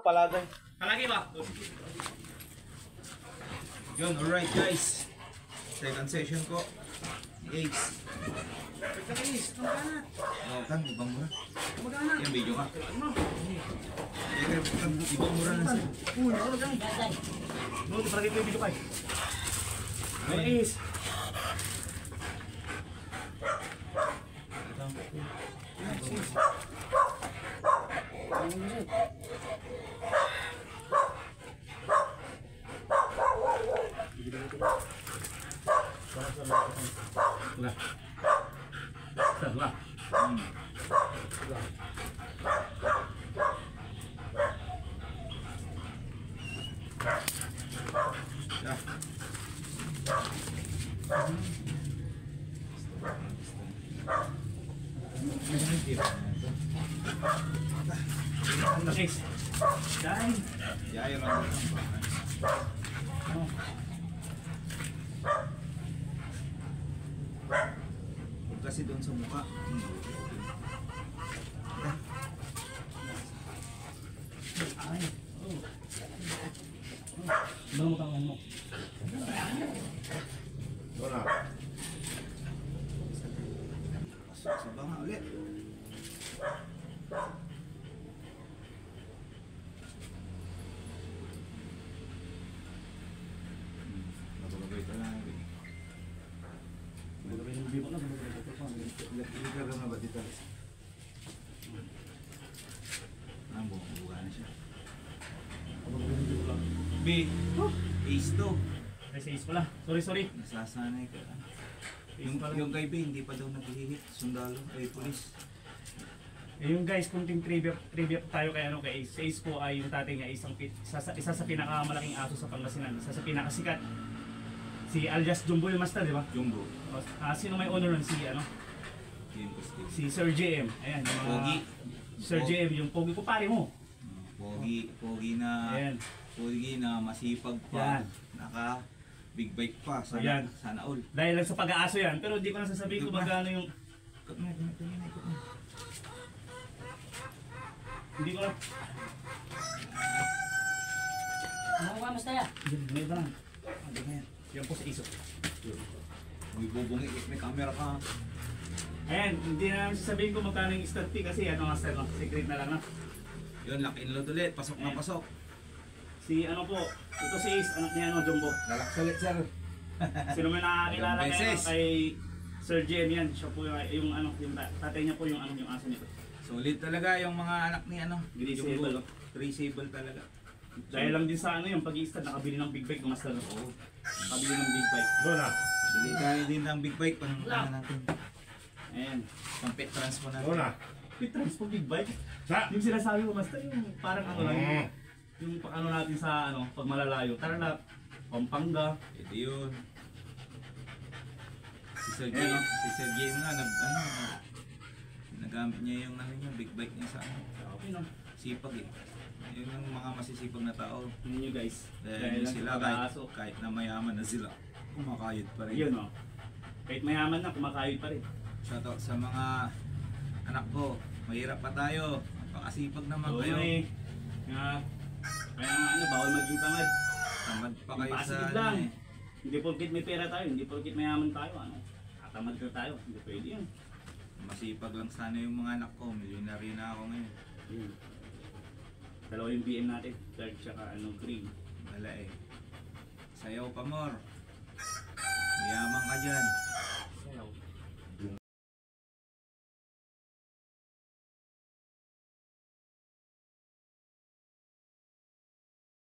palagay. Palagi ba? Yun, alright guys. Second session ko. Ace. Pagkakis, kamagana. Oh, kan, ibang mura. Kamagana. Yan, video ka. Ano? Ibang mura na siya. Uy, ako lang. No, di palagi ko yung video pa eh. May is. Wala. Wala. Ano guys? Dahil. Yaya lang. Huwag kasi doon sa mukha. Ay. Ano mo kang ano? Wala. Pasok sa banga ulit. Nabagay ka lang. Magabay ng bibo na. Nag-ilikar ka na ba dito? Ang buka na siya. Magabay ng bibo lang. B. Ace to. Ay, sa is pala. Sorry. Nasasanay ka. Ace pala. Yung kay B, hindi pa daw naghihit. Sundalo, ay pulis. Eh, yung guys, kunting trivia tayo kay ano kay Ace. Si Ace po ay yung tatay niya isa sa pinakamalaking aso sa Pangasinan, isa sa pinakasikat. Si alias Jumbo yung master, di ba? Jumbo. Sino may honor nun? Si ano? Game Posting. Si Sir JM. Ayan, yung mga Pogi. Sir JM, yung pogi ko pare mo. Pogi na. Ayan. Pogi na masipag pa. Yan. Naka big bike pa. Ayan. Sana all. Dahil lang sa pag-aaso yan, pero hindi ko na sasabihin kung magkano yung... Ikot na. Hindi ko na... Ano ka, basta yan? May iba lang. Ano ba yan? Yan po sa iso. May bubungi. May camera ka. Ayan, hindi na namin sasabihin kung magkano yung stud fee kasi ano nga sir, no? Secret na lang na. Yun, lock and load ulit. Pasok na pasok. Si ano po, ito si Ace, anak niya ano, Jumbo. Relax ulit, sir. Sino may nakakilala Ilang kayo beses. kay Sir JM yan. Siya po yung ano, yung tatay niya po yung ano, yung aso nito. Solid talaga yung mga anak ni ano. Greaseable. Jumbo. Greaseable talaga. Dahil lang din sa ano yung pag-i-stud, nakabili ng big bike ng master. Oo. Nakabili ng big bike. Wala. Bili tayo din ng big bike. Pang natin. Ayan. Pang pet transpo natin. Wala. May transport big bike. Sa? Yung sinasabi ko master, yung parang ano lang, yung pag ano natin sa ano, pag malalayo. Tara na, Pampanga. Ito yun. Si Sir Ayan, Game, si Sir Game nga, nagamit niya yung ano niya, big bike niya sa ano. Okay no. Sipag eh. Yun yung mga masisipag na tao. Yun nyo guys. Dahil lang sila sa pag-aaso. kahit na mayaman na sila, kumakayod pa rin. Yun o. Kahit mayaman na, kumakayod pa rin. Shoutout sa mga anak ko. Mahirap pa tayo. Napakasipag naman Oo kayo. eh. Kaya ano, bawal maging tamad. Tamad pa kayo sa Positive ano lang. eh. Hindi porkit may pera tayo, hindi porkit mayaman tayo, ano. Tatamad na tayo, hindi pwede yun. Masipag lang sana yung mga anak ko. Milyonary na ako ngayon. Yun. Dalawa yung BM natin, third tsaka ano, cream. Wala eh. Sayaw pa more. Mayaman ka dyan.